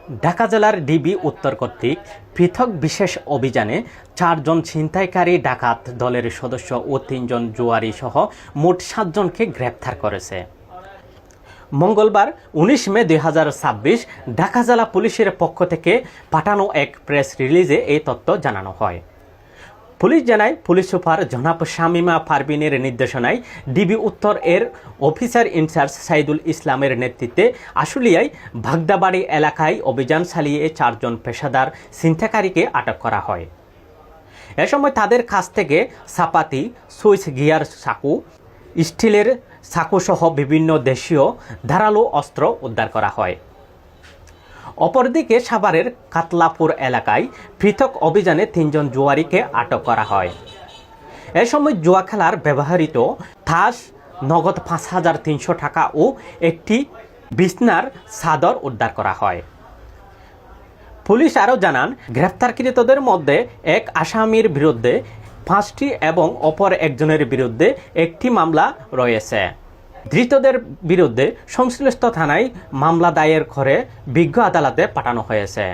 ঢাকা জেলার ডিবি উত্তর কর্তৃক পৃথক বিশেষ অভিযানে 4 জন ছিনতাইকারী ডাকাত দলের সদস্য ও 3 জন জুয়ারি সহ মোট 7 জনকে গ্রেপ্তার করেছে। মঙ্গলবার 19 মে 2026 ঢাকা জেলা পুলিশের পক্ষ থেকে পাঠানো এক প্রেস রিলিজে এই তথ্য জানানো হয়। পুলিশ জানায়, পুলিশ সুপার জনাব শামীমা পারভিনের নির্দেশনায় ডিবি উত্তর এর অফিসার ইনচার্জ সাইদুল ইসলামের নেতৃত্বে আশুলিয়ায় ভাগদাবাড়ি এলাকায় অভিযান চালিয়ে 4 জন পেশাদার ছিনতাইকারীকে আটক করা হয়। এ সময় তাদের কাছ থেকে চাপাতি, সুইচ গিয়ার চাকু, স্টিলের চাকুসহ বিভিন্ন দেশীয় ধারালো অস্ত্র উদ্ধার করা হয়। অপরদিকে সাভারের কাতলাপুর এলাকায় পৃথক অভিযানে 3 জন জুয়ারিকে আটক করা হয়। এ সময় জুয়া খেলার ব্যবহৃত তাস, নগদ 5,300 টাকা ও একটি বিছনার চাদর উদ্ধার করা হয়। পুলিশ আরও জানান, গ্রেপ্তারকৃতদের মধ্যে এক আসামির বিরুদ্ধে 5টি এবং অপর একজনের বিরুদ্ধে একটি মামলা রয়েছে। ধৃতদের বিরুদ্ধে সংশ্লিষ্ট থানায় মামলা দায়ের করে বিজ্ঞ আদালতে পাঠানো হয়েছে।